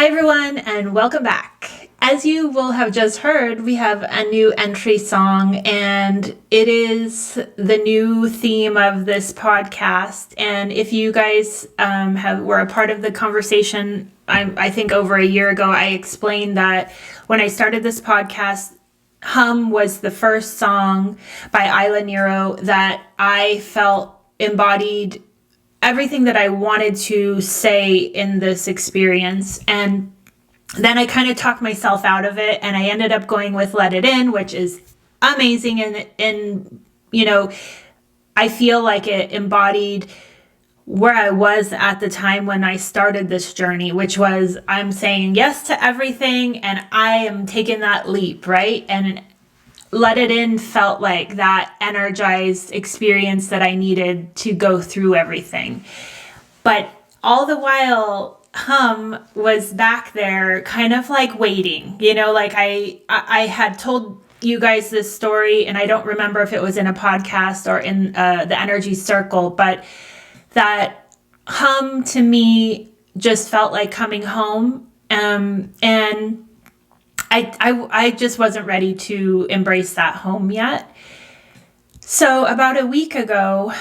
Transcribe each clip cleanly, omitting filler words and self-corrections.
Hi everyone, and welcome back. As you will have just heard, we have a new entry song, and it is the new theme of this podcast. And if you guys were a part of the conversation, I think over a year ago, I explained that when I started this podcast, Hum was the first song by Isla Nero that I felt embodied everything that I wanted to say in this experience. And then I kind of talked myself out of it, and I ended up going with Let It In, which is amazing. And I feel like it embodied where I was at the time when I started this journey, which was I'm saying yes to everything and I am taking that leap, right? And Let It In felt like that energized experience that I needed to go through everything. But all the while, Hum was back there kind of like waiting, like I had told you guys this story, and I don't remember if it was in a podcast or in the energy circle, but that Hum to me just felt like coming home. And I just wasn't ready to embrace that home yet. So about a week ago,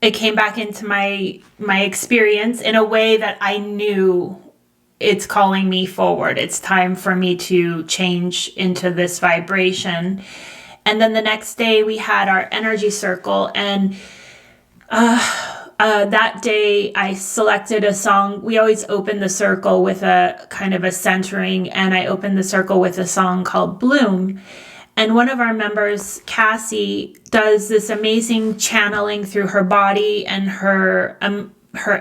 it came back into my experience in a way that I knew it's calling me forward. It's time for me to change into this vibration. And then the next day we had our energy circle, and that day I selected a song. We always open the circle with a kind of a centering, and I opened the circle with a song called Bloom. And one of our members, Cassie, does this amazing channeling through her body and her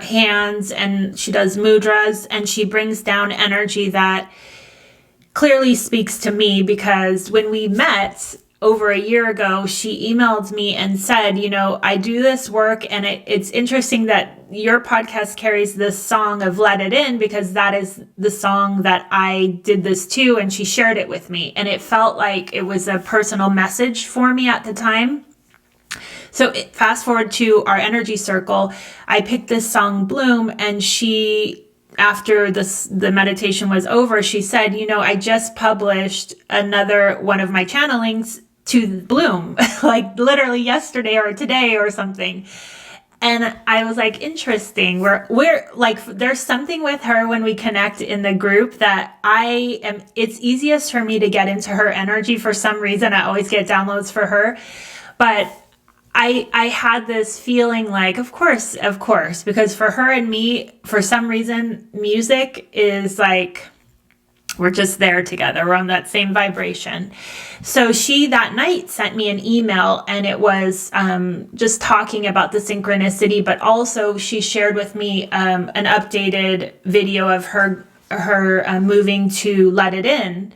hands, and she does mudras, and she brings down energy that clearly speaks to me, because when we met over a year ago, she emailed me and said, I do this work, and it's interesting that your podcast carries this song of Let It In, because that is the song that I did this to, and she shared it with me. And it felt like it was a personal message for me at the time. So fast forward to our energy circle, I picked this song Bloom, and she, after the meditation was over, she said, I just published another one of my channelings to Bloom, like literally yesterday or today or something. And I was like, interesting. We're like, there's something with her when we connect in the group that it's easiest for me to get into her energy. For some reason, I always get downloads for her. But I had this feeling like, of course, because for her and me, for some reason, music is like, we're just there together. We're on that same vibration. So she that night sent me an email, and it was just talking about the synchronicity, but also she shared with me an updated video of her moving to Let It In.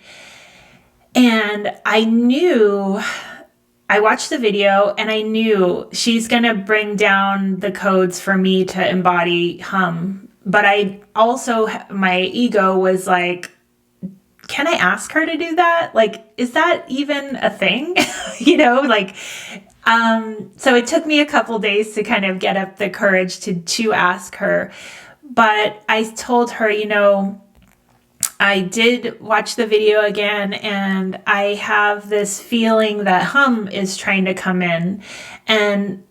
And I watched the video, and I knew she's going to bring down the codes for me to embody Hum. But I also, my ego was like, can I ask her to do that? Like, is that even a thing? So it took me a couple days to kind of get up the courage to ask her. But I told her, I did watch the video again, and I have this feeling that Hum is trying to come in. And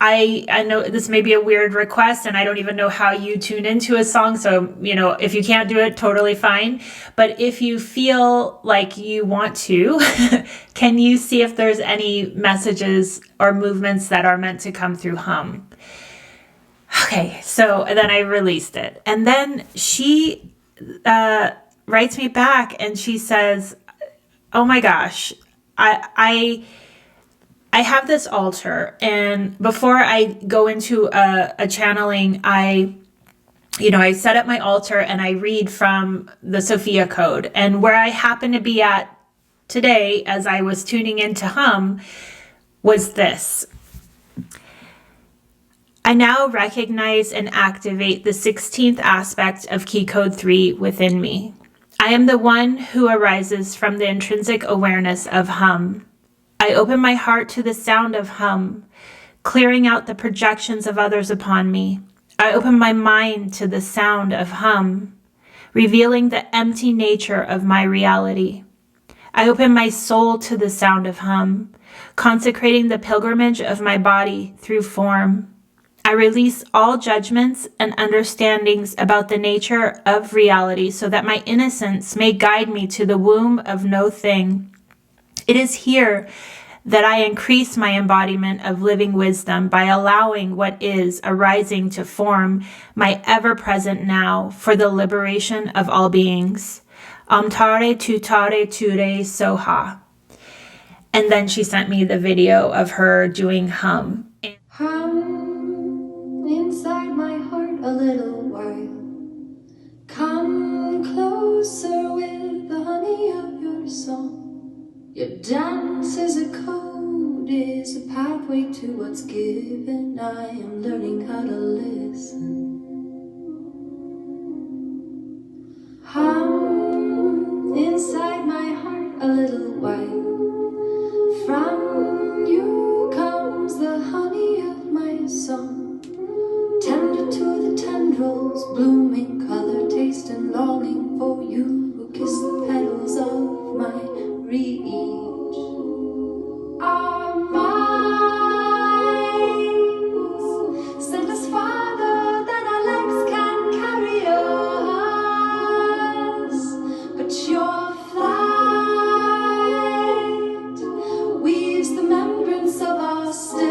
I know this may be a weird request, and I don't even know how you tune into a song. So, if you can't do it, totally fine. But if you feel like you want to, can you see if there's any messages or movements that are meant to come through Hum? Okay, so then I released it. And then she writes me back, and she says, oh my gosh, I have this altar, and before I go into a channeling, I set up my altar and I read from the Sophia code. And where I happen to be at today, as I was tuning into Hum, was this. I now recognize and activate the 16th aspect of Key Code 3 within me. I am the one who arises from the intrinsic awareness of Hum. I open my heart to the sound of Hum, clearing out the projections of others upon me. I open my mind to the sound of hum, revealing the empty nature of my reality. I open my soul to the sound of hum, consecrating the pilgrimage of my body through form. I release all judgments and understandings about the nature of reality so that my innocence may guide me to the womb of no thing. It is here that I increase my embodiment of living wisdom by allowing what is arising to form my ever-present now for the liberation of all beings. Amtare tutare ture soha. And then she sent me the video of her doing hum. Hum inside my heart a little while. Come closer with the honey of your song. Your dance is a code, is a pathway to what's given. I am learning how to listen. Hum inside my heart a little while. From you comes the honey of my song. Tender to the tendrils, blooming color, taste and longing for you who kiss the petals of my reach. Our minds send us farther than our legs can carry us, but your flight weaves the membranes of our steps.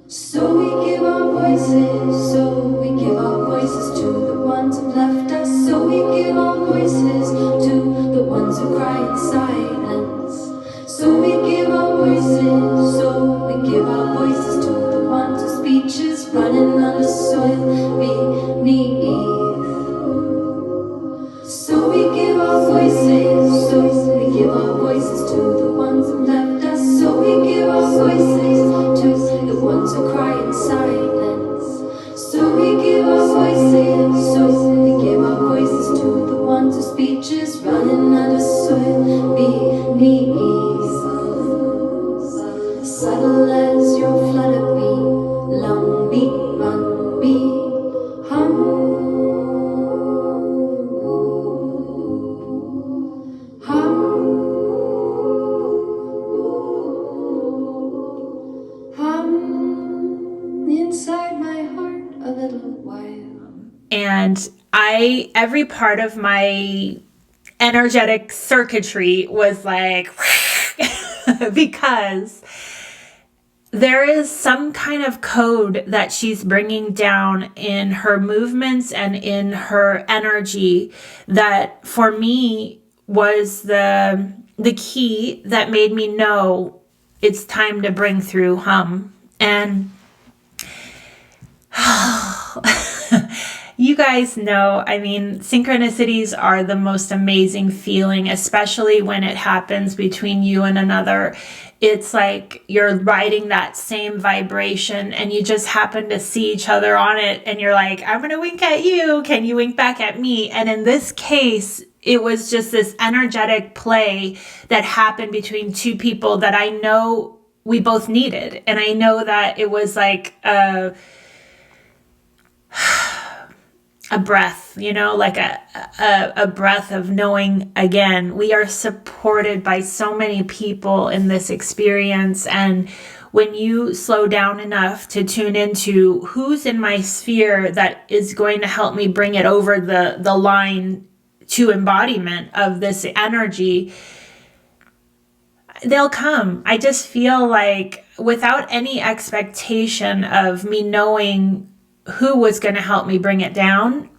So we give our voices, so we give our voices to the ones who left us. So we give our voices to the ones who cry in silence. So we give our voices, so we give our voices to the ones whose speech is running on the soil beneath. So we give our voices, so we give our voices to the ones who left us. So we give our voices to the ones who cry in silence. So we give our voices, so we give our voices to the ones whose speech is running out of soil beneath. Subtle as your flutter beat, long beat, run beat, hum. Hum. Hum inside my heart a little while. And every part of my energetic circuitry was like, because there is some kind of code that she's bringing down in her movements and in her energy that for me was the key that made me know it's time to bring through hum. And you guys know, I mean, synchronicities are the most amazing feeling, especially when it happens between you and another. It's like you're riding that same vibration and you just happen to see each other on it. And you're like, I'm going to wink at you. Can you wink back at me? And in this case, it was just this energetic play that happened between two people that I know we both needed. And I know that it was like a breath, you know, like a breath of knowing again, we are supported by so many people in this experience. And when you slow down enough to tune into who's in my sphere that is going to help me bring it over the line to embodiment of this energy, they'll come. I just feel like without any expectation of me knowing who was going to help me bring it down,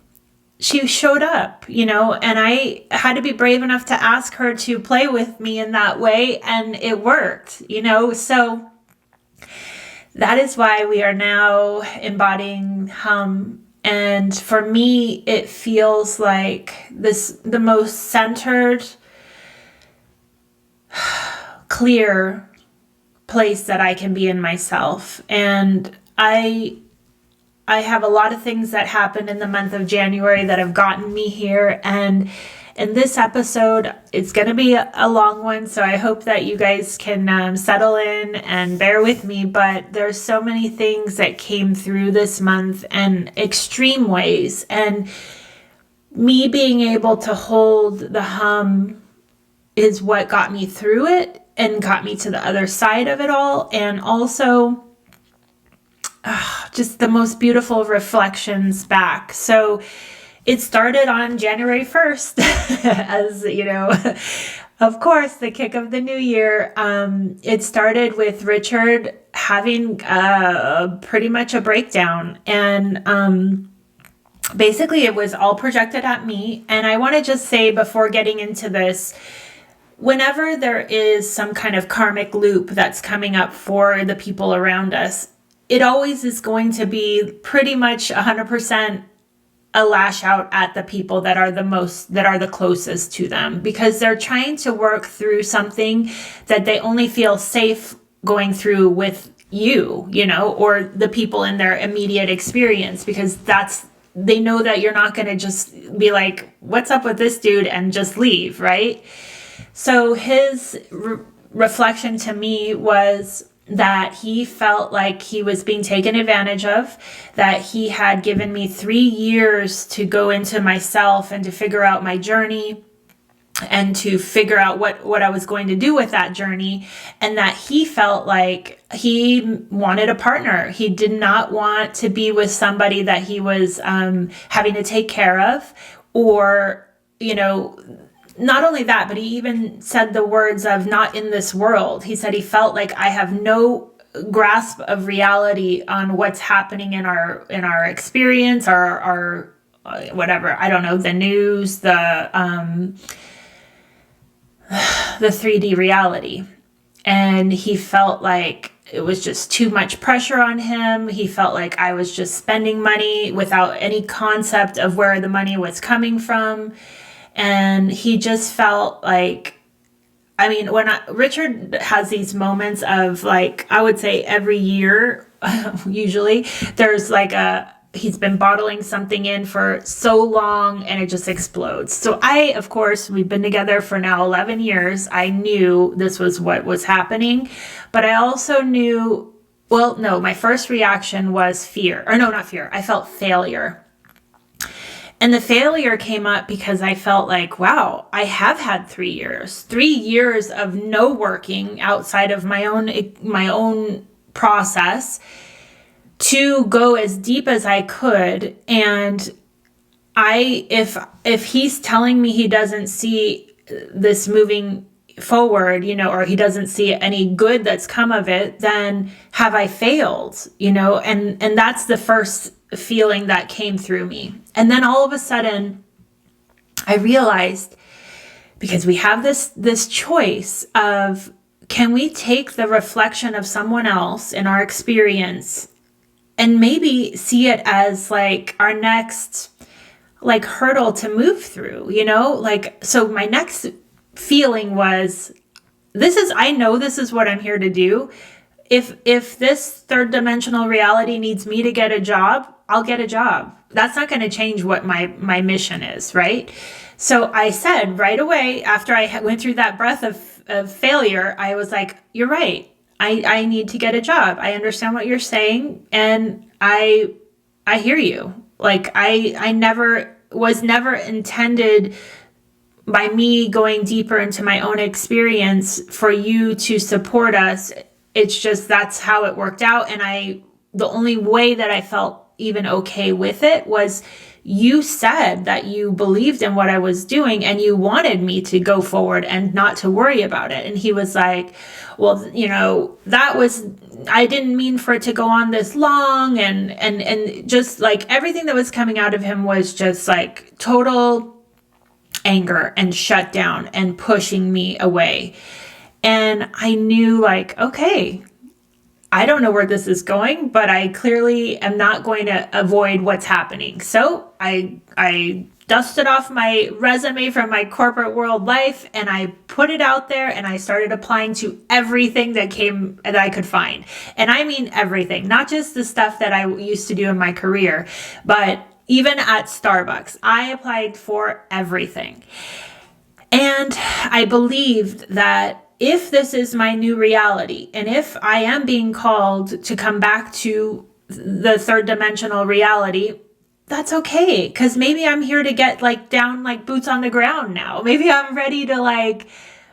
she showed up, you know, and I had to be brave enough to ask her to play with me in that way, and it worked, you know. So that is why we are now embodying hum. And for me, it feels like the most centered, clear place that I can be in myself. And I have a lot of things that happened in the month of January that have gotten me here. And And this episode, it's going to be a long one, so I hope that you guys can settle in and bear with me. But there's so many things that came through this month in extreme ways. And me being able to hold the hum is what got me through it and got me to the other side of it all. And also just the most beautiful reflections back. So it started on January 1st, as you know, of course, the kick of the new year. It started with Richard having pretty much a breakdown. And basically, it was all projected at me. And I want to just say before getting into this, whenever there is some kind of karmic loop that's coming up for the people around us, it always is going to be pretty much 100% a lash out at the people that are the closest to them, because they're trying to work through something that they only feel safe going through with you, or the people in their immediate experience, because they know that you're not going to just be like, what's up with this dude, and just leave, right? So his reflection to me was that he felt like he was being taken advantage of, that he had given me 3 years to go into myself and to figure out my journey and to figure out what I was going to do with that journey, and that he felt like he wanted a partner. He did not want to be with somebody that he was having to take care of, or, not only that, but he even said the words of not in this world. He said he felt like I have no grasp of reality on what's happening in our experience, our whatever, I don't know, the news, the 3D reality. And he felt like it was just too much pressure on him. He felt like I was just spending money without any concept of where the money was coming from. And he just felt like, Richard has these moments of, like, I would say every year, usually, there's like he's been bottling something in for so long and it just explodes. So of course, we've been together for now 11 years. I knew this was what was happening, but I also knew, my first reaction was fear. Or no, not fear. I felt failure. And the failure came up because I felt like, wow, I have had 3 years, 3 years of no working outside of my own process to go as deep as I could. And if he's telling me he doesn't see this moving forward, or he doesn't see any good that's come of it, then have I failed, and that's the first feeling that came through me. And then all of a sudden I realized, because we have this choice of, can we take the reflection of someone else in our experience and maybe see it as like our next hurdle to move through, so my next feeling was, I know this is what I'm here to do. If this third dimensional reality needs me to get a job, I'll get a job. That's not going to change what my mission is, right? So I said right away, after I went through that breath of failure, I was like, you're right. I need to get a job. I understand what you're saying. And I hear you. Like, I was never intended by me going deeper into my own experience for you to support us. It's just, that's how it worked out. And the only way that I felt even okay with it was, you said that you believed in what I was doing and you wanted me to go forward and not to worry about it. And he was like, well, I didn't mean for it to go on this long. And just like everything that was coming out of him was just like total anger and shut down and pushing me away. And I knew, like, okay, I don't know where this is going, but I clearly am not going to avoid what's happening. So I dusted off my resume from my corporate world life and I put it out there and I started applying to everything that I could find. And I mean everything, not just the stuff that I used to do in my career, but even at Starbucks, I applied for everything. And I believed that if this is my new reality, and if I am being called to come back to the third dimensional reality, that's okay. Because maybe I'm here to get like down, like boots on the ground now. Maybe I'm ready to like,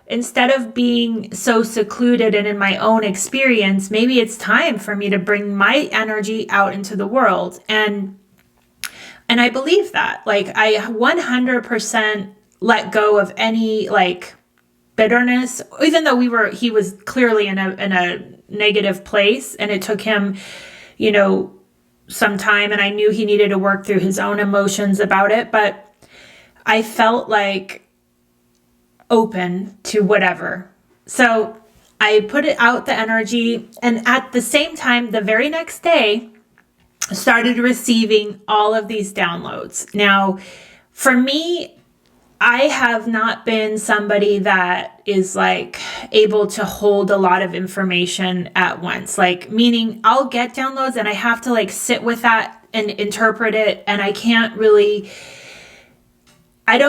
instead of being so secluded and in my own experience, maybe it's time for me to bring my energy out into the world. And I believe that, like, I 100% let go of any like bitterness, even though he was clearly in a negative place, and it took him, some time, and I knew he needed to work through his own emotions about it, but I felt like open to whatever. So I put it out, the energy, and at the same time, the very next day, started receiving all of these downloads. Now, for me, I have not been somebody that is like able to hold a lot of information at once. Like, meaning I'll get downloads and I have to like sit with that and interpret it. And I can't really, I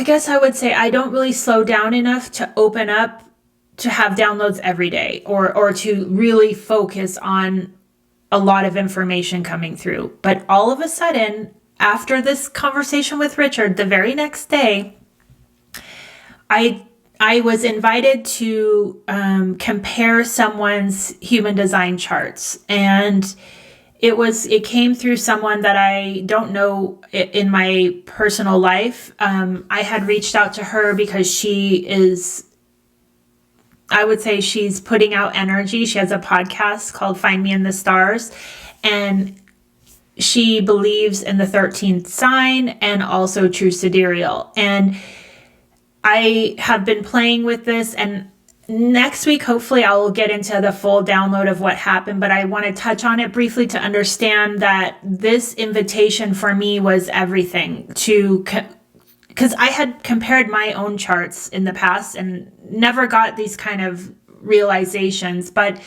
guess I would say I don't really slow down enough to open up to have downloads every day or to really focus on a lot of information coming through. But all of a sudden, after this conversation with Richard, the very next day, I was invited to compare someone's human design charts, and it came through someone that I don't know in my personal life. I had reached out to her because I would say she's putting out energy. She has a podcast called Find Me in the Stars, and she believes in the 13th sign and also true sidereal. And I have been playing with this, and next week, hopefully I will get into the full download of what happened, but I want to touch on it briefly to understand that this invitation for me was everything, because I had compared my own charts in the past and never got these kind of realizations. But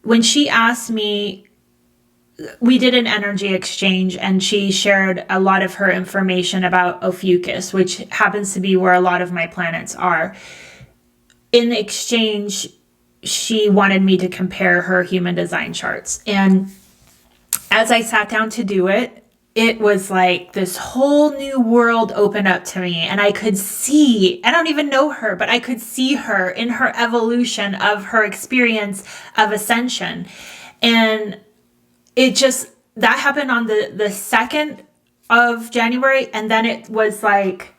when she asked me, we did an energy exchange, and she shared a lot of her information about Ophiuchus, which happens to be where a lot of my planets are. In the exchange, she wanted me to compare her human design charts. And as I sat down to do it, it was like this whole new world opened up to me, and I could see, I don't even know her, but I could see her in her evolution of her experience of ascension. And that happened on the 2nd of January. And then it was like,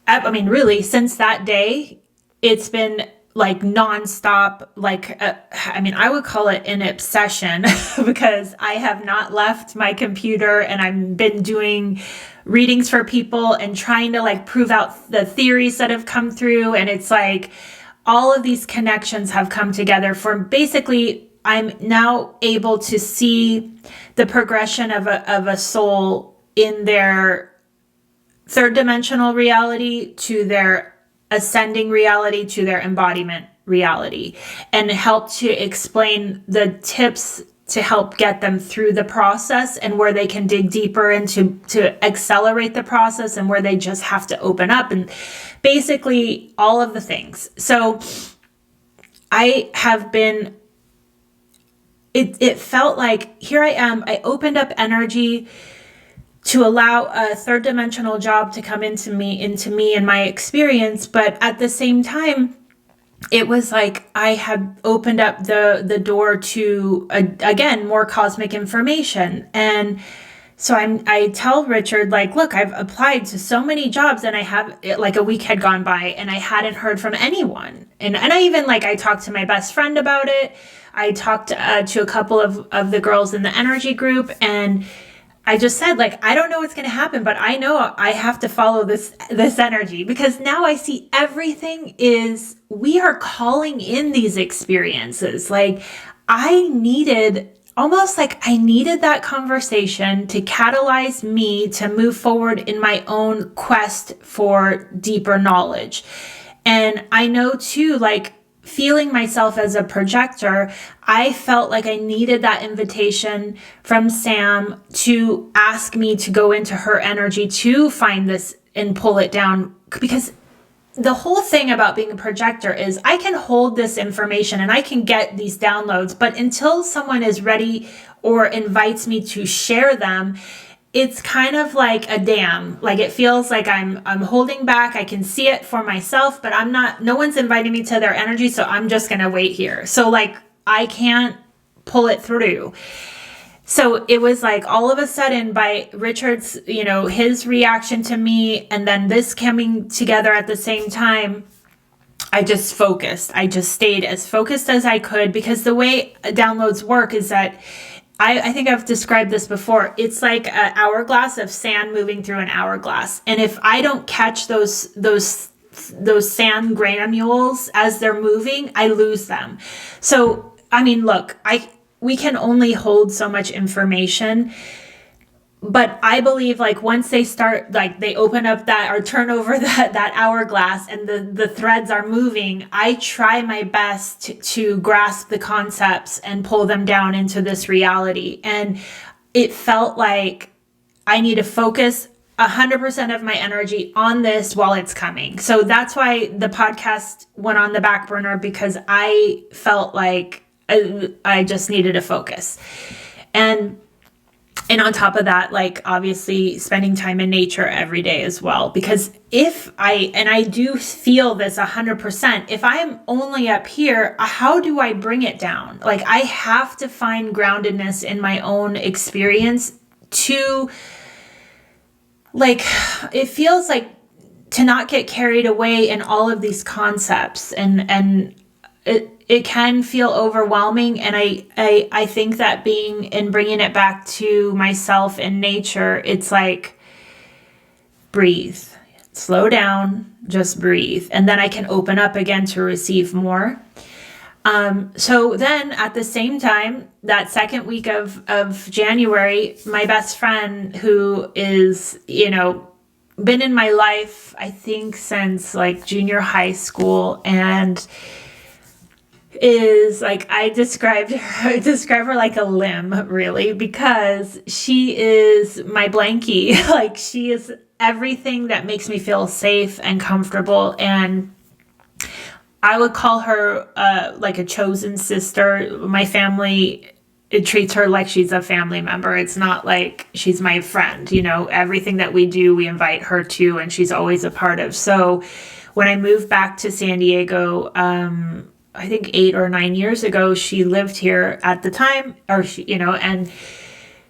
I mean, really, since that day, it's been like nonstop, like, I would call it an obsession because I have not left my computer, and I've been doing readings for people and trying to like prove out the theories that have come through. And it's like all of these connections have come together for basically, I'm now able to see the progression of a soul in their third dimensional reality to their ascending reality to their embodiment reality, and help to explain the tips to help get them through the process, and where they can dig deeper into to accelerate the process, and where they just have to open up, and basically all of the things. So I have been, it felt like here I am, I opened up energy to allow a third dimensional job to come into me and my experience. But at the same time, it was like I had opened up the door to, again, more cosmic information. And so I tell Richard, like, look, I've applied to so many jobs, and I have, like, a week had gone by and I hadn't heard from anyone. And I even, like, I talked to my best friend about it. I talked to a couple of the girls in the energy group, and I just said, like, I don't know what's going to happen, but I know I have to follow this energy, because now I see everything is, we are calling in these experiences. Like, I needed that conversation to catalyze me to move forward in my own quest for deeper knowledge. And I know too, like, feeling myself as a projector, I felt like I needed that invitation from Sam to ask me to go into her energy to find this and pull it down. Because the whole thing about being a projector is I can hold this information and I can get these downloads, but until someone is ready or invites me to share them, it's kind of like a dam. Like it feels like I'm holding back. I can see it for myself, but no one's inviting me to their energy, so I'm just going to wait here. So like I can't pull it through. So it was like all of a sudden by Richard's, his reaction to me and then this coming together at the same time, I just focused. I just stayed as focused as I could, because the way downloads work is that I think I've described this before. It's like an hourglass of sand moving through an hourglass. And if I don't catch those sand granules as they're moving, I lose them. So, I mean, look, we can only hold so much information, but I believe like once they start, like they open up that or turn over that hourglass and the threads are moving, I try my best to grasp the concepts and pull them down into this reality. And it felt like I need to focus 100% of my energy on this while it's coming. So that's why the podcast went on the back burner, because I felt like I just needed to focus. And on top of that, like obviously spending time in nature every day as well, because I do feel this 100%, if I'm only up here, how do I bring it down? Like I have to find groundedness in my own experience to, like, it feels like to not get carried away in all of these concepts, and it can feel overwhelming. And I think that bringing it back to myself and nature, it's like, breathe, slow down, just breathe. And then I can open up again to receive more. So then at the same time, that second week of January, my best friend, who is, been in my life, I think since like junior high school, and is like, I describe her like a limb, really, because she is my blankie. Like she is everything that makes me feel safe and comfortable. And I would call her like a chosen sister. My family, it treats her like she's a family member. It's not like she's my friend. Everything that we do, we invite her to, and she's always a part of. So when I moved back to San Diego, I think 8 or 9 years ago, she lived here at the time, and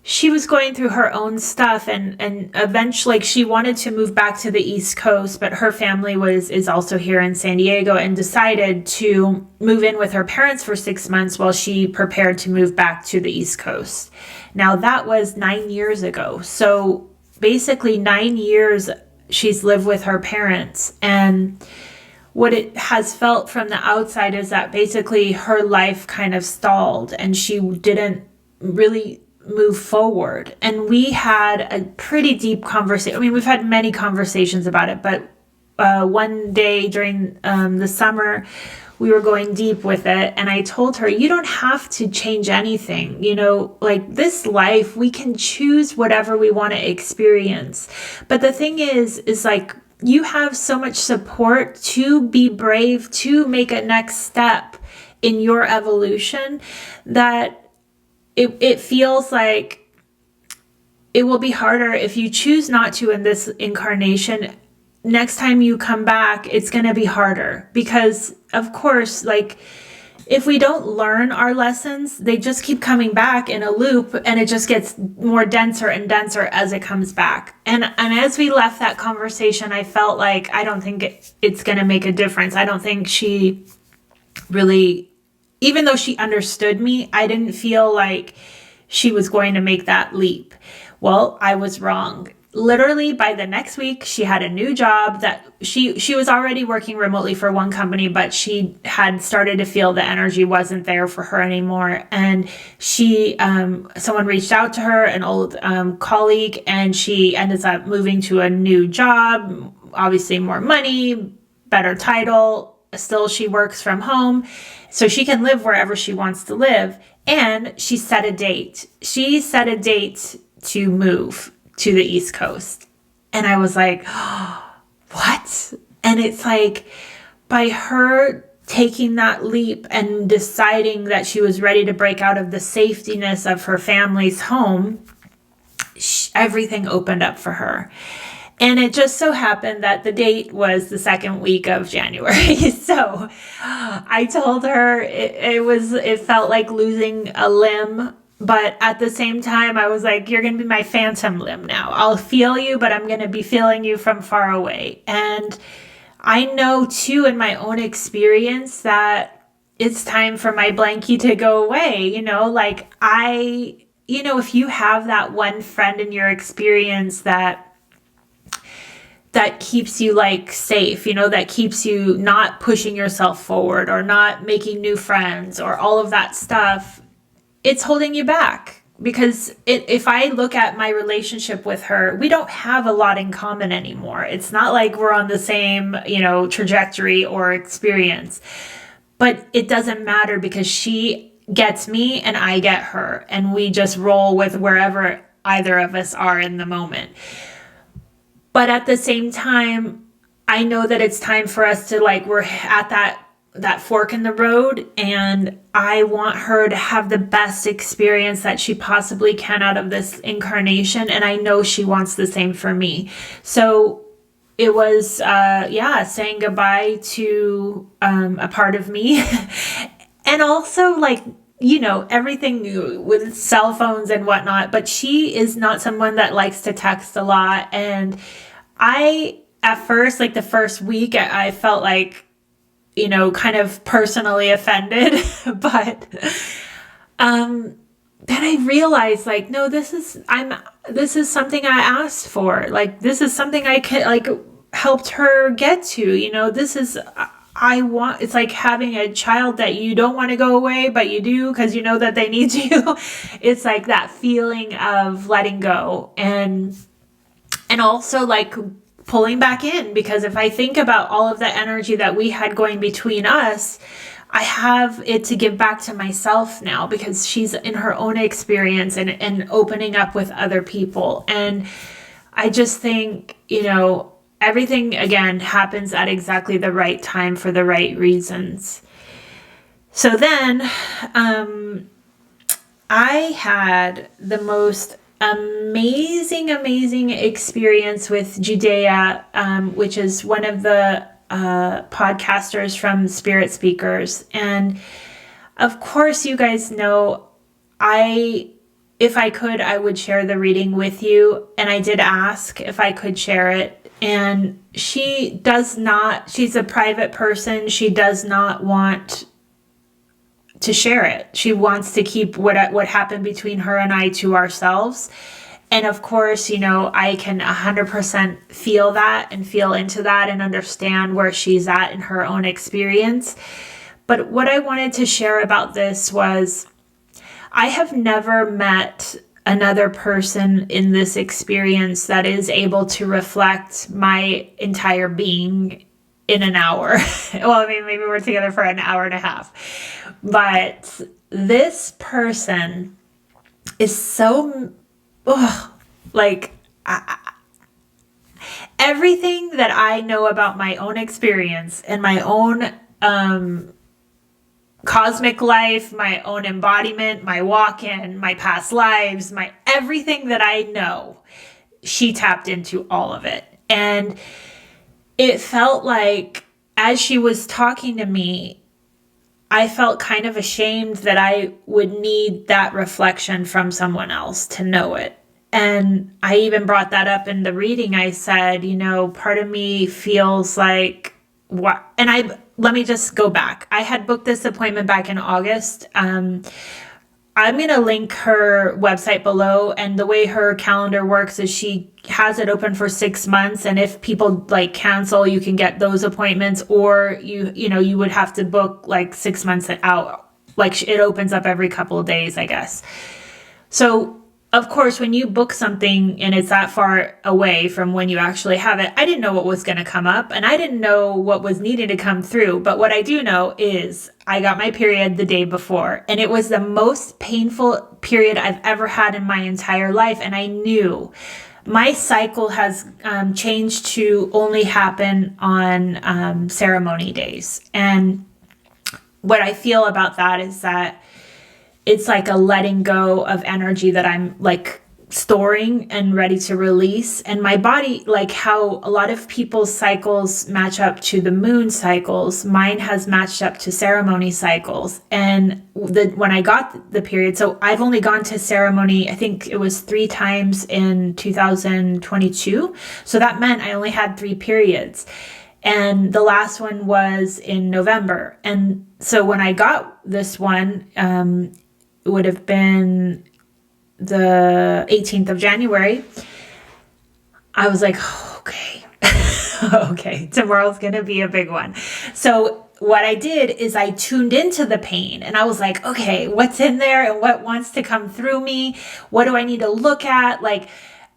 she was going through her own stuff, and eventually she wanted to move back to the East Coast, but her family is also here in San Diego, and decided to move in with her parents for 6 months while she prepared to move back to the East Coast. Now that was 9 years ago. So basically 9 years she's lived with her parents, and what it has felt from the outside is that basically her life kind of stalled and she didn't really move forward. And we had a pretty deep conversation. I mean, we've had many conversations about it, but one day during the summer, we were going deep with it. And I told her, you don't have to change anything. Like this life, we can choose whatever we want to experience. But the thing is like, you have so much support to be brave, to make a next step in your evolution, that it feels like it will be harder if you choose not to in this incarnation. Next time you come back, it's going to be harder, because of course, like, if we don't learn our lessons, they just keep coming back in a loop, and it just gets more denser and denser as it comes back. And as we left that conversation, I felt like I don't think it's going to make a difference. I don't think she really, even though she understood me, I didn't feel like she was going to make that leap. Well, I was wrong. Literally by the next week, she had a new job that she was already working remotely for one company, but she had started to feel the energy wasn't there for her anymore. And someone reached out to her, an old colleague, and she ended up moving to a new job, obviously more money, better title, still she works from home, so she can live wherever she wants to live. And she set a date. She set a date to move to the East Coast. And I was like, oh, what? And it's like, by her taking that leap and deciding that she was ready to break out of the safetiness of her family's home, everything opened up for her. And it just so happened that the date was the second week of January. So I told her it felt like losing a limb. But at the same time, I was like, you're going to be my phantom limb now. I'll feel you, but I'm going to be feeling you from far away. And I know too, in my own experience, that it's time for my blankie to go away. Like if you have that one friend in your experience that keeps you like safe, that keeps you not pushing yourself forward or not making new friends or all of that stuff, it's holding you back. Because if I look at my relationship with her, we don't have a lot in common anymore. It's not like we're on the same, trajectory or experience. But it doesn't matter because she gets me and I get her. And we just roll with wherever either of us are in the moment. But at the same time, I know that it's time for us to we're at that fork in the road, and I want her to have the best experience that she possibly can out of this incarnation. And I know she wants the same for me. So it was, saying goodbye to a part of me. And also everything with cell phones and whatnot, but she is not someone that likes to text a lot. And at first, the first week, I felt like, kind of personally offended, but, then I realized no, this is something I asked for. This is something I helped her get to, this is, it's like having a child that you don't want to go away, but you do because you know that they need you. It's like that feeling of letting go and also pulling back in, because if I think about all of the energy that we had going between us, I have it to give back to myself now because she's in her own experience and opening up with other people. And I just think, everything, again, happens at exactly the right time for the right reasons. So then I had the most amazing experience with Judea, which is one of the podcasters from Spirit Speakers. And of course, you guys know, if I could, I would share the reading with you. And I did ask if I could share it. And she does not, she's a private person. She does not want to share it. She wants to keep what happened between her and I to ourselves. And of course, I can 100% feel that and feel into that and understand where she's at in her own experience. But what I wanted to share about this was, I have never met another person in this experience that is able to reflect my entire being in an hour. Well, maybe we're together for an hour and a half. But this person is so, everything that I know about my own experience and my own cosmic life, my own embodiment, my walk-in, my past lives, my everything that I know, she tapped into all of it. And it felt like as she was talking to me, I felt kind of ashamed that I would need that reflection from someone else to know it. And I even brought that up in the reading. I said, part of me feels like what, and let me just go back. I had booked this appointment back in August. I'm going to link her website below, and the way her calendar works is she has it open for 6 months. And if people cancel, you can get those appointments, or you would have to book 6 months out. It opens up every couple of days, I guess. So of course, when you book something and it's that far away from when you actually have it, I didn't know what was going to come up and I didn't know what was needed to come through. But what I do know is I got my period the day before, and it was the most painful period I've ever had in my entire life. And I knew my cycle has changed to only happen on ceremony days. And what I feel about that is that it's like a letting go of energy that I'm like storing and ready to release. And my body, like how a lot of people's cycles match up to the moon cycles, mine has matched up to ceremony cycles. And when I got the period, so I've only gone to ceremony, I think it was 3 times in 2022. So that meant I only had 3 periods. And the last one was in November. And so when I got this one, it would have been the 18th of January. I was like, okay, okay, tomorrow's going to be a big one. So what I did is I tuned into the pain and I was like, okay, what's in there and what wants to come through me? What do I need to look at? Like,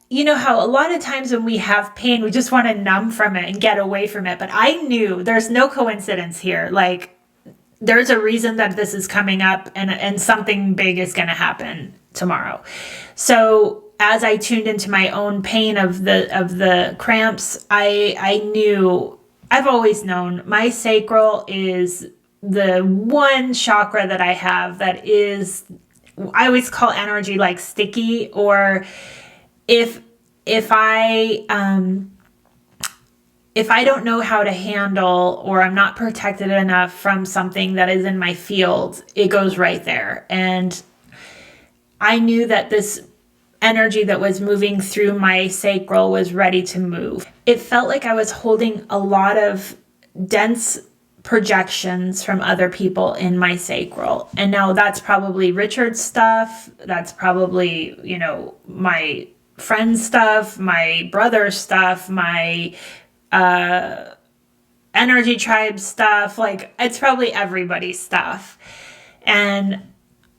you know how a lot of times when we have pain, we just want to numb from it and get away from it. But I knew there's no coincidence here. Like, there's a reason that this is coming up and something big is going to happen tomorrow. So as I tuned into my own pain of the cramps, I knew, I've always known my sacral is the one chakra that I have that is, I always call energy like sticky, or if I don't know how to handle, or I'm not protected enough from something that is in my field, it goes right there. And I knew that this energy that was moving through my sacral was ready to move. It felt like I was holding a lot of dense projections from other people in my sacral. And now that's probably Richard's stuff. That's probably, you know, my friend's stuff, my brother's stuff, my energy tribe stuff. Like, it's probably everybody's stuff. And,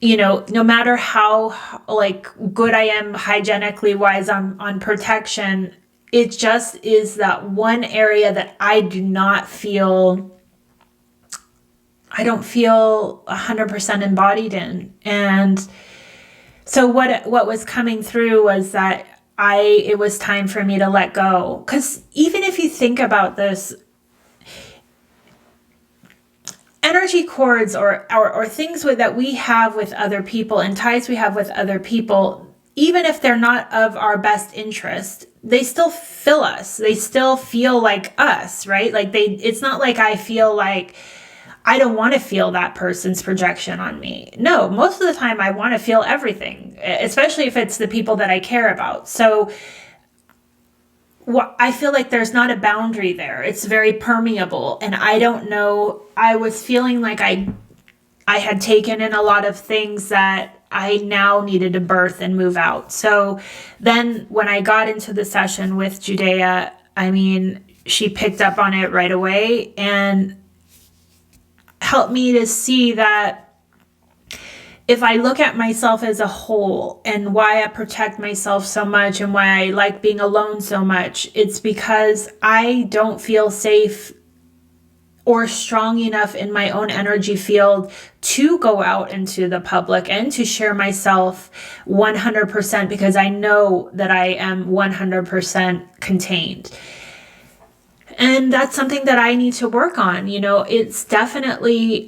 you know, no matter how like good I am hygienically wise on protection, it just is that one area that I don't feel 100% embodied in. And so what was coming through was that it was time for me to let go. Because even if you think about this, energy cords or things that we have with other people and ties we have with other people, even if they're not of our best interest, they still fill us. They still feel like us, right? Like it's not like I feel like I don't want to feel that person's projection on me. No, most of the time I want to feel everything, especially if it's the people that I care about. So I feel like there's not a boundary there. It's very permeable. And I don't know, I was feeling like I had taken in a lot of things that I now needed to birth and move out. So then when I got into the session with Judea, I mean, she picked up on it right away and helped me to see that if I look at myself as a whole and why I protect myself so much and why I like being alone so much, it's because I don't feel safe or strong enough in my own energy field to go out into the public and to share myself 100%, because I know that I am 100% contained. And that's something that I need to work on. You know, it's definitely,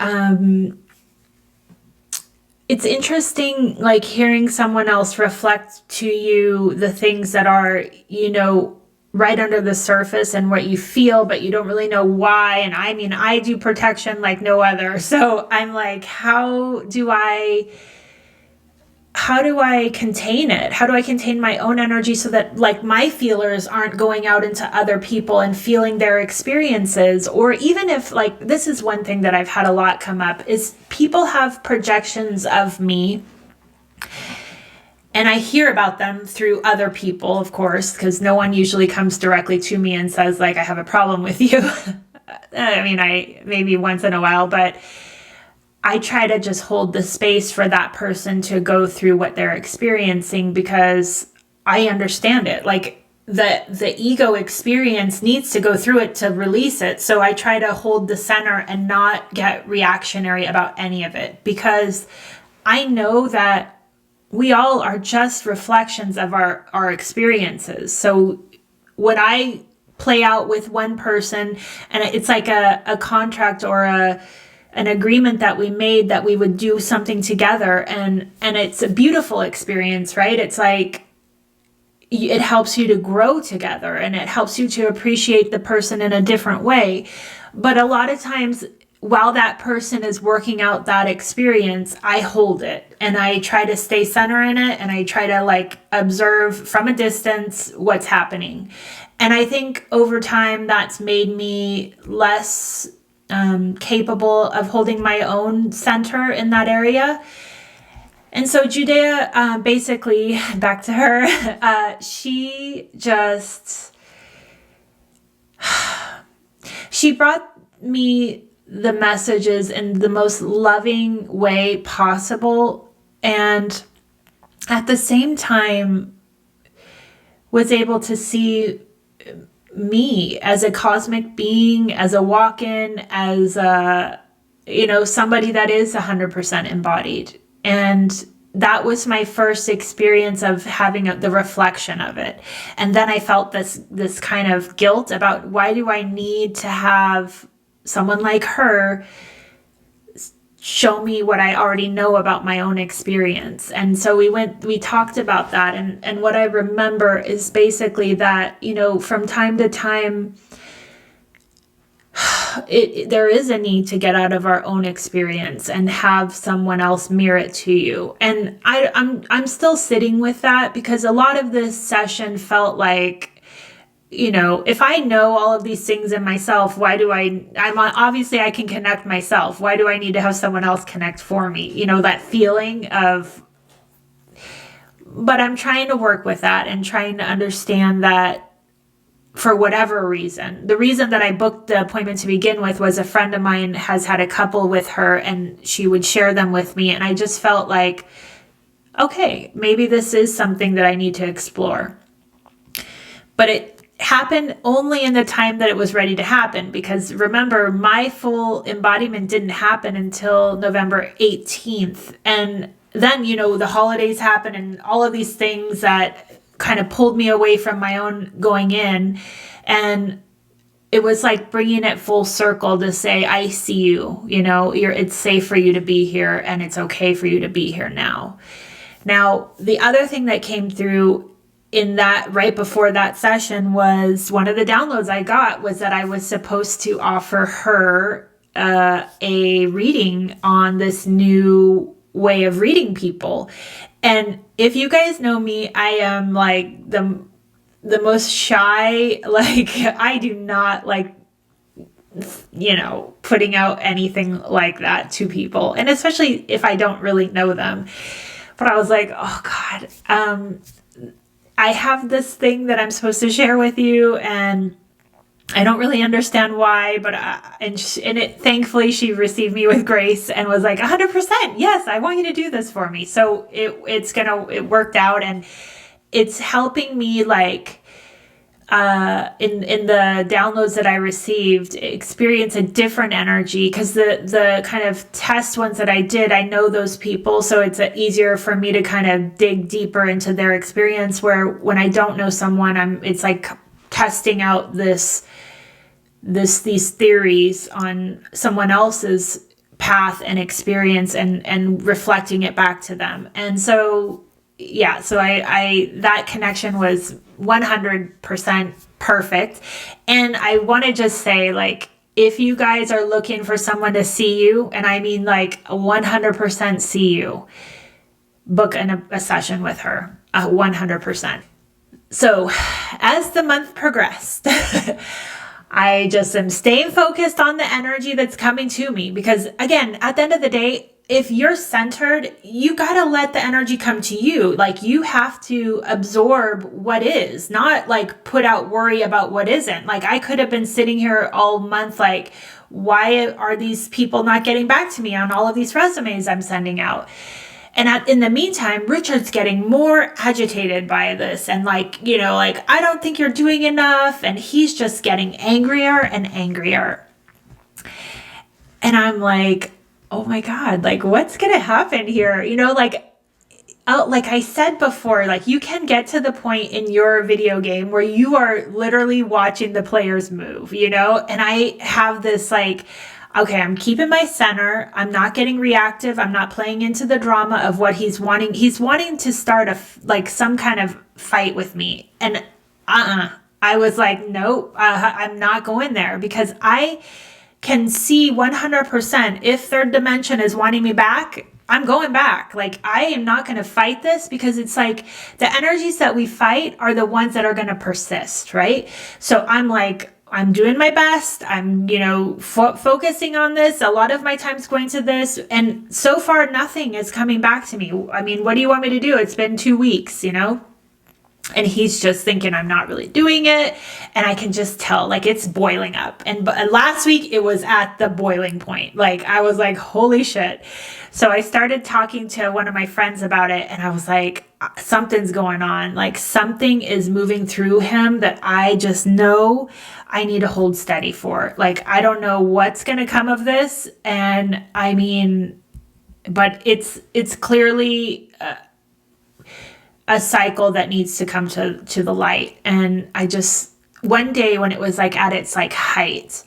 it's interesting, like hearing someone else reflect to you the things that are, you know, right under the surface and what you feel, but you don't really know why. And I mean, I do protection like no other. So I'm like, how do I contain it? How do I contain my own energy so that like my feelers aren't going out into other people and feeling their experiences? Or even if like, this is one thing that I've had a lot come up is people have projections of me and I hear about them through other people, of course, because no one usually comes directly to me and says like, I have a problem with you. I mean, maybe once in a while, but I try to just hold the space for that person to go through what they're experiencing, because I understand it. Like the ego experience needs to go through it to release it. So I try to hold the center and not get reactionary about any of it, because I know that we all are just reflections of our experiences. So when I play out with one person, and it's like a contract or an agreement that we made that we would do something together, and it's a beautiful experience, right? It's like it helps you to grow together, and it helps you to appreciate the person in a different way. But a lot of times while that person is working out that experience, I hold it and I try to stay center in it, and I try to like observe from a distance what's happening. And I think over time that's made me less capable of holding my own center in that area. And so Judea, basically, back to her, she brought me the messages in the most loving way possible, and at the same time was able to see me as a cosmic being, as a walk-in, as a, somebody that is 100% embodied. And that was my first experience of having the reflection of it. And then I felt this kind of guilt about, why do I need to have someone like her show me what I already know about my own experience? And so we talked about that. And what I remember is basically that, from time to time, there is a need to get out of our own experience and have someone else mirror it to you. And I'm still sitting with that, because a lot of this session felt like, if I know all of these things in myself, obviously I can connect myself. Why do I need to have someone else connect for me? That feeling of, but I'm trying to work with that and trying to understand that for whatever reason. The reason that I booked the appointment to begin with was a friend of mine has had a couple with her, and she would share them with me. And I just felt like, okay, maybe this is something that I need to explore. But it happened only in the time that it was ready to happen, because remember, my full embodiment didn't happen until November 18th. And then, the holidays happened and all of these things that kind of pulled me away from my own going in. And it was like bringing it full circle to say, I see you, it's safe for you to be here, and it's okay for you to be here now. Now, the other thing that came through in that right before that session was, one of the downloads I got was that I was supposed to offer her a reading on this new way of reading people. And if you guys know me, I am like the most shy. Like, I do not like, putting out anything like that to people, and especially if I don't really know them. But I was like, oh God, I have this thing that I'm supposed to share with you, and I don't really understand why, but thankfully she received me with grace and was like, 100%, yes, I want you to do this for me. So it worked out, and it's helping me, like, in the downloads that I received, experience a different energy, because the kind of test ones that I did, I know those people, so it's easier for me to kind of dig deeper into their experience, where when I don't know someone, it's like testing out these theories on someone else's path and experience, and reflecting it back to them. And so I that connection was 100% perfect. And I want to just say, like, if you guys are looking for someone to see you, and I mean like 100% see you, book a session with her, 100%. So as the month progressed, I just am staying focused on the energy that's coming to me, because again, at the end of the day, if you're centered, you got to let the energy come to you. Like, you have to absorb what is, not like put out worry about what isn't. Like, I could have been sitting here all month, like, why are these people not getting back to me on all of these resumes I'm sending out? And in the meantime, Richard's getting more agitated by this and like, like, I don't think you're doing enough. And he's just getting angrier and angrier. And I'm like, oh my God, like, what's going to happen here? Like I said before, like, you can get to the point in your video game where you are literally watching the players move, and I have this like, okay, I'm keeping my center. I'm not getting reactive. I'm not playing into the drama of what he's wanting. He's wanting to start some kind of fight with me. And I was like, nope, I'm not going there, because I can see 100% if third dimension is wanting me back, I'm going back. Like, I am not going to fight this, because it's like the energies that we fight are the ones that are going to persist, right? So I'm like, I'm doing my best. I'm, focusing on this. A lot of my time's going to this. And so far, nothing is coming back to me. I mean, what do you want me to do? It's been 2 weeks, And he's just thinking I'm not really doing it. And I can just tell, like, it's boiling up. And last week it was at the boiling point. Like, I was like, holy shit. So I started talking to one of my friends about it. And I was like, something's going on. Like, something is moving through him that I just know I need to hold steady for. Like, I don't know what's going to come of this. And I mean, but it's clearly a cycle that needs to come to the light. And I just, one day when it was like at its like height,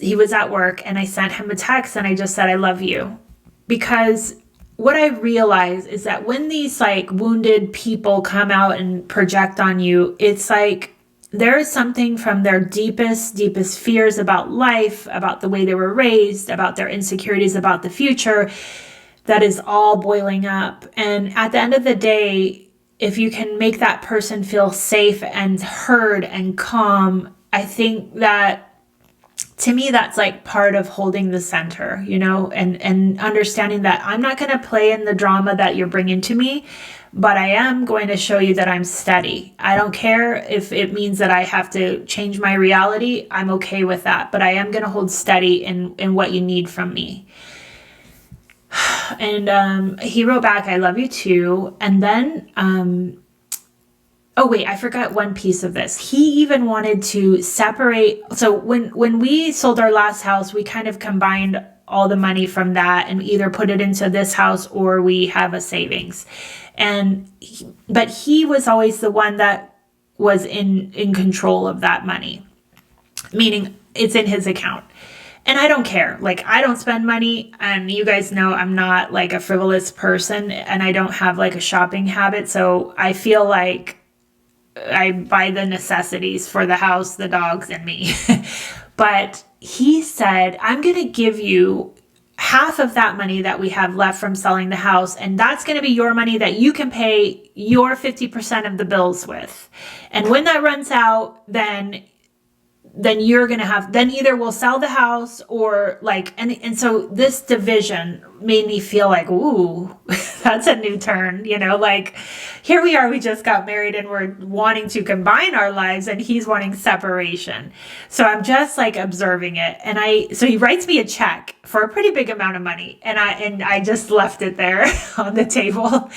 he was at work and I sent him a text and I just said, I love you. Because what I realize is that when these like wounded people come out and project on you, it's like there is something from their deepest fears about life, about the way they were raised, about their insecurities about the future, that is all boiling up. And at the end of the day, if you can make that person feel safe and heard and calm, I think that, to me, that's like part of holding the center, and understanding that I'm not going to play in the drama that you're bringing to me, but I am going to show you that I'm steady. I don't care if it means that I have to change my reality. I'm okay with that, but I am going to hold steady in what you need from me. And he wrote back, I love you too. And then, oh wait, I forgot one piece of this. He even wanted to separate. So when we sold our last house, we kind of combined all the money from that and either put it into this house or we have a savings. But he was always the one that was in control of that money, meaning it's in his account. And I don't care. Like, I don't spend money, and you guys know I'm not like a frivolous person, and I don't have like a shopping habit. So I feel like I buy the necessities for the house, the dogs, and me. But he said, I'm going to give you half of that money that we have left from selling the house. And that's going to be your money that you can pay your 50% of the bills with. And when that runs out, then you're going to have, then either we'll sell the house or like, and so this division made me feel like, ooh, that's a new turn, like here we are, we just got married and we're wanting to combine our lives and he's wanting separation. So I'm just like observing it. So he writes me a check for a pretty big amount of money. And I just left it there on the table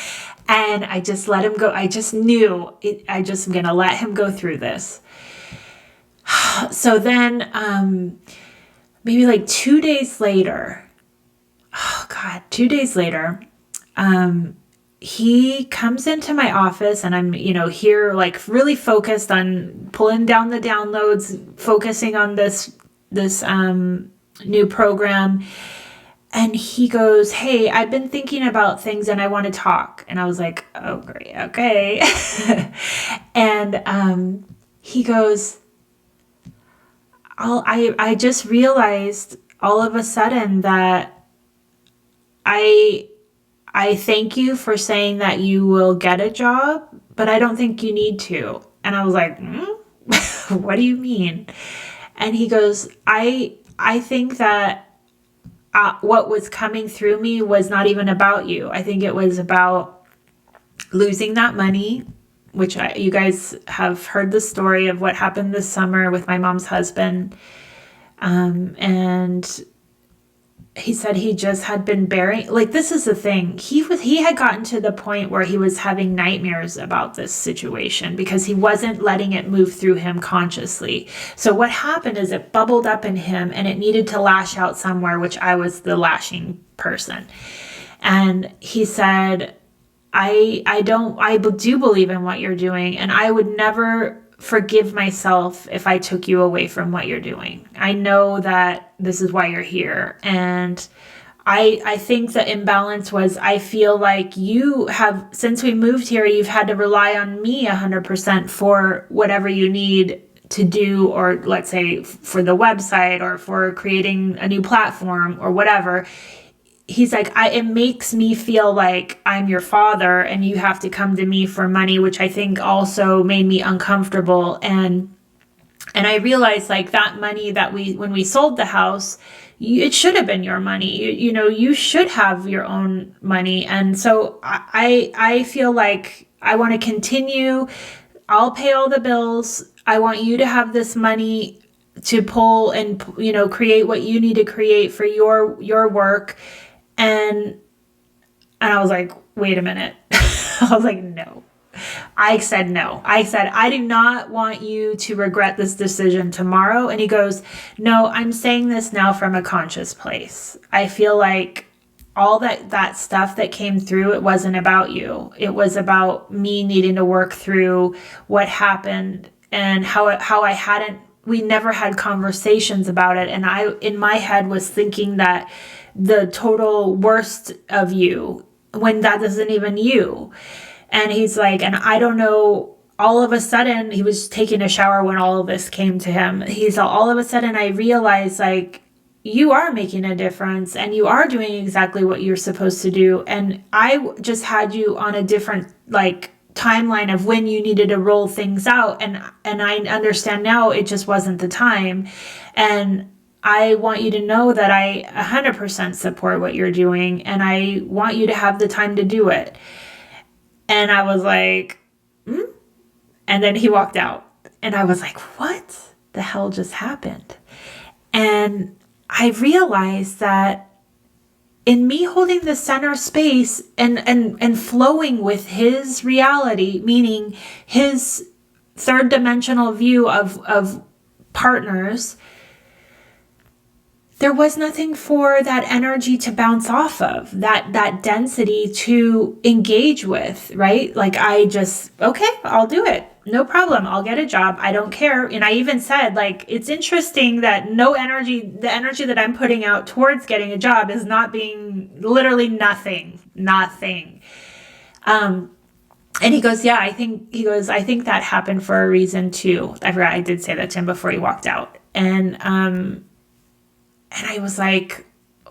and I just let him go. I just knew it. I'm going to let him go through this. So then, maybe like 2 days later, 2 days later, he comes into my office and I'm, here like really focused on pulling down the downloads, focusing on this new program. And he goes, hey, I've been thinking about things and I want to talk. And I was like, oh, great. Okay. And, he goes, I just realized all of a sudden that I thank you for saying that you will get a job, but I don't think you need to. And I was like, what do you mean? And he goes, I think that what was coming through me was not even about you. I think it was about losing that money, which you guys have heard the story of what happened this summer with my mom's husband. And he said he just had been bearing, like, this is the thing. He had gotten to the point where he was having nightmares about this situation because he wasn't letting it move through him consciously. So what happened is it bubbled up in him and it needed to lash out somewhere, which I was the lashing person. And he said, I do believe in what you're doing, and I would never forgive myself if I took you away from what you're doing. I know that this is why you're here. And I think the imbalance was, I feel like you have, since we moved here, you've had to rely on me 100% for whatever you need to do, or let's say for the website or for creating a new platform or whatever. He's like, it makes me feel like I'm your father and you have to come to me for money, which I think also made me uncomfortable. And I realized, like, that money that when we sold the house, it should have been your money. You should have your own money. And so I feel like I want to continue. I'll pay all the bills. I want you to have this money to pull and, create what you need to create for your work. And I was like, wait a minute. I was like, no. I said no. I said, I do not want you to regret this decision tomorrow. And he goes, no, I'm saying this now from a conscious place. I feel like all that stuff that came through, it wasn't about you. It was about me needing to work through what happened and how we never had conversations about it. And I, in my head, was thinking that the total worst of you when that isn't even you. And he's like, and I don't know, all of a sudden, he was taking a shower when all of this came to him. He's all of a sudden, I realized, like, you are making a difference and you are doing exactly what you're supposed to do. And I just had you on a different, like, timeline of when you needed to roll things out. And I understand now it just wasn't the time. And I want you to know that I 100% support what you're doing, and I want you to have the time to do it. And I was like, And then he walked out, and I was like, what the hell just happened? And I realized that in me holding the center space and flowing with his reality, meaning his third dimensional view of partners, there was nothing for that energy to bounce off of, that density to engage with, right? Like, I just, okay, I'll do it. No problem. I'll get a job. I don't care. And I even said, like, it's interesting that the energy that I'm putting out towards getting a job is not being literally nothing. And he goes, yeah, I think that happened for a reason too. I forgot I did say that to him before he walked out. And I was like,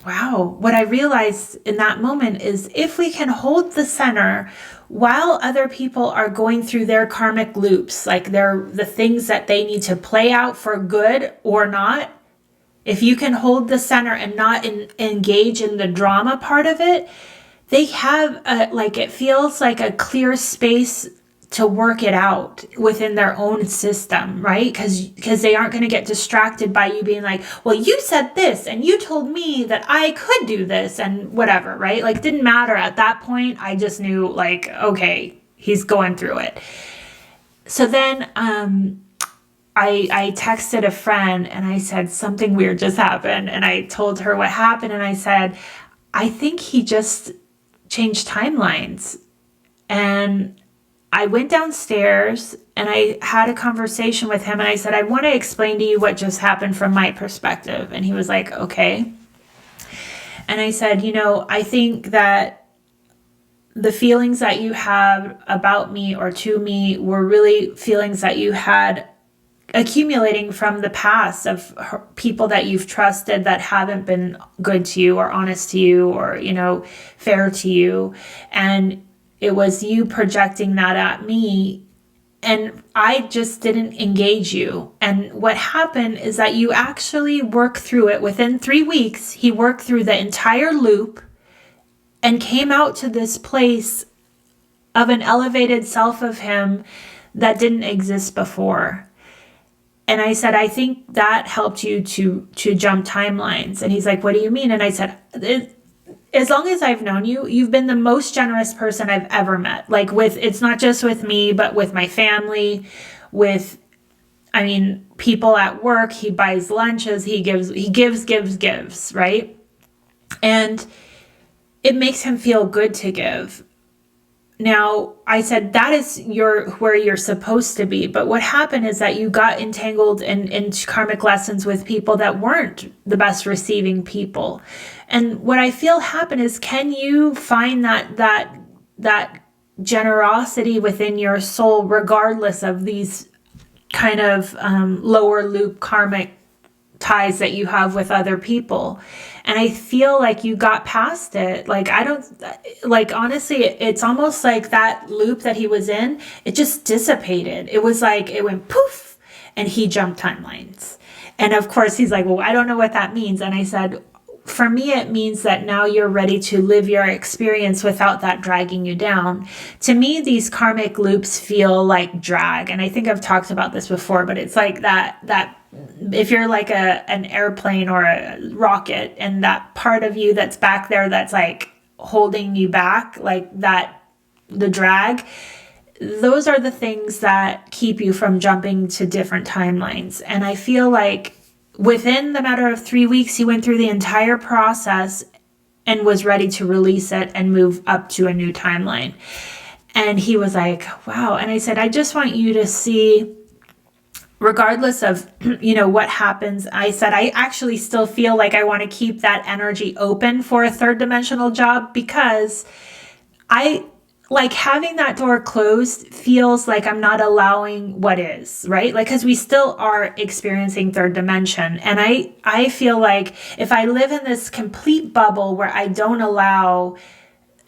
wow, what I realized in that moment is if we can hold the center while other people are going through their karmic loops, like the things that they need to play out for good or not, if you can hold the center and not engage in the drama part of it, they have it feels like a clear space to work it out within their own system, right? Because they aren't going to get distracted by you being like, well, you said this and you told me that I could do this and whatever, right? Like, didn't matter at that point. I just knew, like, okay, he's going through it. So then I texted a friend and I said, something weird just happened. And I told her what happened. And I said, I think he just changed timelines. And I went downstairs and I had a conversation with him and I said, I want to explain to you what just happened from my perspective. And he was like, okay. And I said, I think that the feelings that you have about me or to me were really feelings that you had accumulating from the past of people that you've trusted that haven't been good to you or honest to you or, fair to you. And it was you projecting that at me and I just didn't engage you. And what happened is that you actually worked through it. Within 3 weeks, he worked through the entire loop and came out to this place of an elevated self of him that didn't exist before. And I said, I think that helped you to jump timelines. And he's like, what do you mean? And I said, as long as I've known you, you've been the most generous person I've ever met. Like it's not just with me, but with my family, with, people at work. He buys lunches, he gives, right? And it makes him feel good to give. Now, I said, that is where you're supposed to be. But what happened is that you got entangled in karmic lessons with people that weren't the best receiving people. And what I feel happened is, can you find that generosity within your soul, regardless of these kind of lower loop karmic ties that you have with other people? And I feel like you got past it. Honestly, it's almost like that loop that he was in, it just dissipated. It was like, it went poof, and he jumped timelines. And of course, he's like, well, I don't know what that means. And I said, for me, it means that now you're ready to live your experience without that dragging you down. To me, these karmic loops feel like drag. And I think I've talked about this before, but it's like that if you're like an airplane or a rocket, and that part of you that's back there that's like holding you back, like that, the drag, those are the things that keep you from jumping to different timelines. And I feel like within the matter of 3 weeks, he went through the entire process and was ready to release it and move up to a new timeline. And he was like, wow. And I said, I just want you to see, regardless of, what happens, I said, I actually still feel like I want to keep that energy open for a third dimensional job, because I like having that door closed feels like I'm not allowing what is, right? Like, because we still are experiencing third dimension. And I feel like if I live in this complete bubble where I don't allow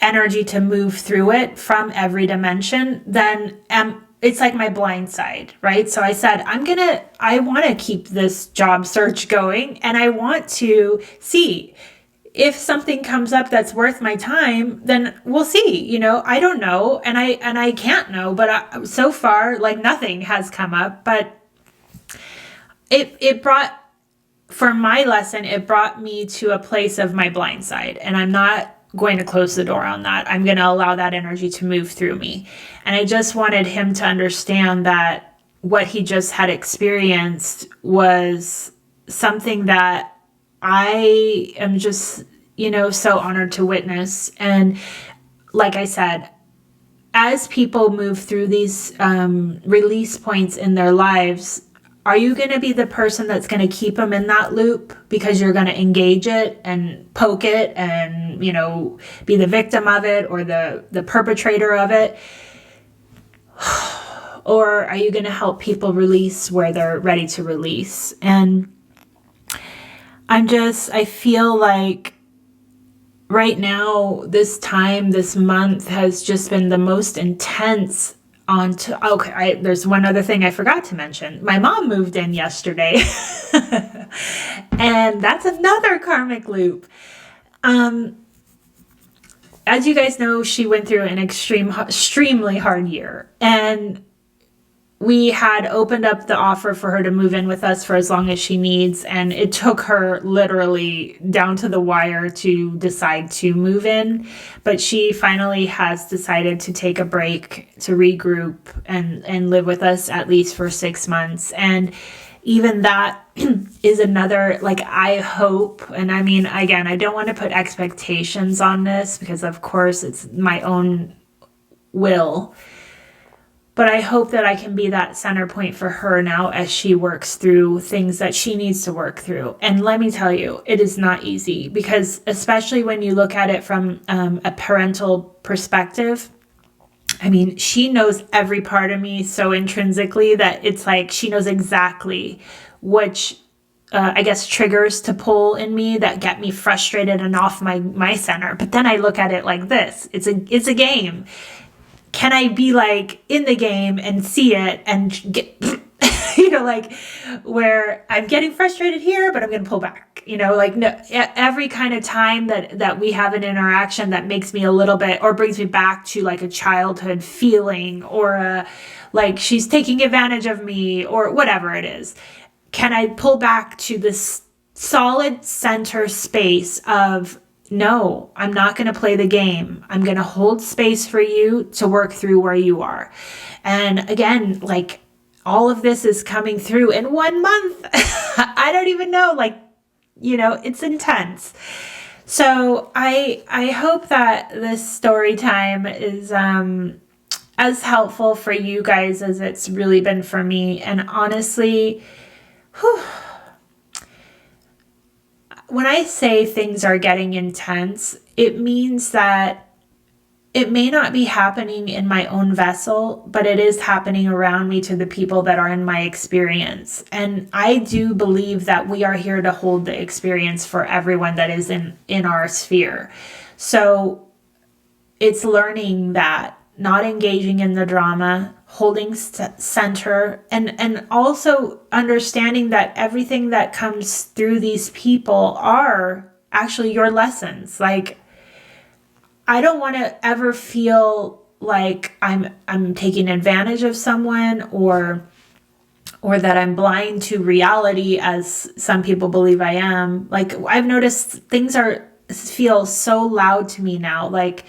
energy to move through it from every dimension, then it's like my blind side, right? So I said, I want to keep this job search going, and I want to see if something comes up that's worth my time, then we'll see. I don't know, and I can't know, but so far, like, nothing has come up. But it brought, for my lesson, it brought me to a place of my blind side, and I'm not going to close the door on that. I'm going to allow that energy to move through me. And I just wanted him to understand that what he just had experienced was something that I am just, so honored to witness. And like I said, as people move through these release points in their lives, are you going to be the person that's going to keep them in that loop because you're going to engage it and poke it and, be the victim of it or the perpetrator of it? Or are you going to help people release where they're ready to release? And I feel like right now, this month has just been the most intense. There's one other thing I forgot to mention. My mom moved in yesterday. And that's another karmic loop. As you guys know, she went through an extremely hard year. And we had opened up the offer for her to move in with us for as long as she needs. And it took her literally down to the wire to decide to move in. But she finally has decided to take a break, to regroup and live with us at least for 6 months. And even that is another, I hope, and again, I don't want to put expectations on this because of course it's my own will. But I hope that I can be that center point for her now as she works through things that she needs to work through. And let me tell you, it is not easy, because especially when you look at it from a parental perspective, she knows every part of me so intrinsically that it's like she knows exactly which, triggers to pull in me that get me frustrated and off my center. But then I look at it like this. It's a game. can I be like in the game and see it and get, you know, like where I'm getting frustrated here, but I'm going to pull back, you know, like no, every kind of time that we have an interaction that makes me a little bit or brings me back to like a childhood feeling or like she's taking advantage of me or whatever it is. Can I pull back to this solid center space of, no, I'm not going to play the game. I'm going to hold space for you to work through where you are. And again, like all of this is coming through in 1 month. I don't even know, like, you know, it's intense. So I hope that this story time is as helpful for you guys as it's really been for me. And honestly, when I say things are getting intense, it means that it may not be happening in my own vessel, but it is happening around me to the people that are in my experience. And I do believe that we are here to hold the experience for everyone that is in our sphere. So it's learning that, not engaging in the drama, holding center, and also understanding that everything that comes through these people are actually your lessons. Like, I don't want to ever feel like I'm taking advantage of someone or that I'm blind to reality, as some people believe I am. Like, I've noticed things feel so loud to me now. Like,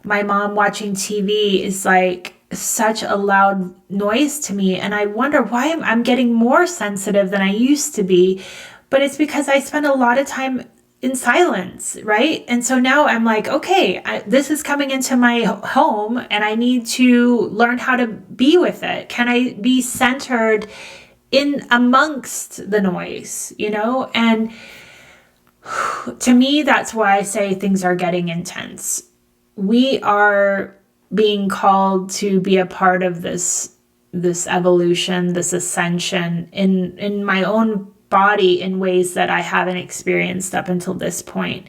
my mom watching TV is like such a loud noise to me. And I wonder why I'm getting more sensitive than I used to be. But it's because I spend a lot of time in silence, right? And so now I'm like, okay, this is coming into my home and I need to learn how to be with it. Can I be centered in amongst the noise, you know? And to me, that's why I say things are getting intense. We are being called to be a part of this evolution, this ascension in my own body in ways that I haven't experienced up until this point.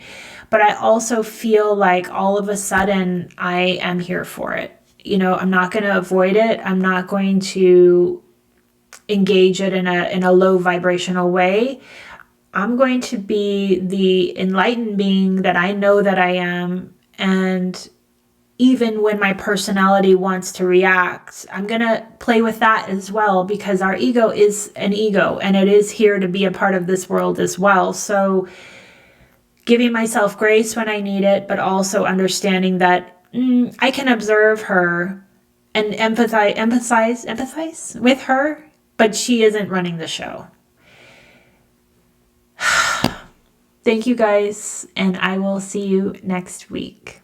But I also feel like all of a sudden I am here for it. You know, I'm not going to avoid it. I'm not going to engage it in a low vibrational way. I'm going to be the enlightened being that I know that I am. And even when my personality wants to react, I'm going to play with that as well, because our ego is an ego and it is here to be a part of this world as well. So giving myself grace when I need it, but also understanding that I can observe her and empathize with her, but she isn't running the show. Thank you guys, and I will see you next week.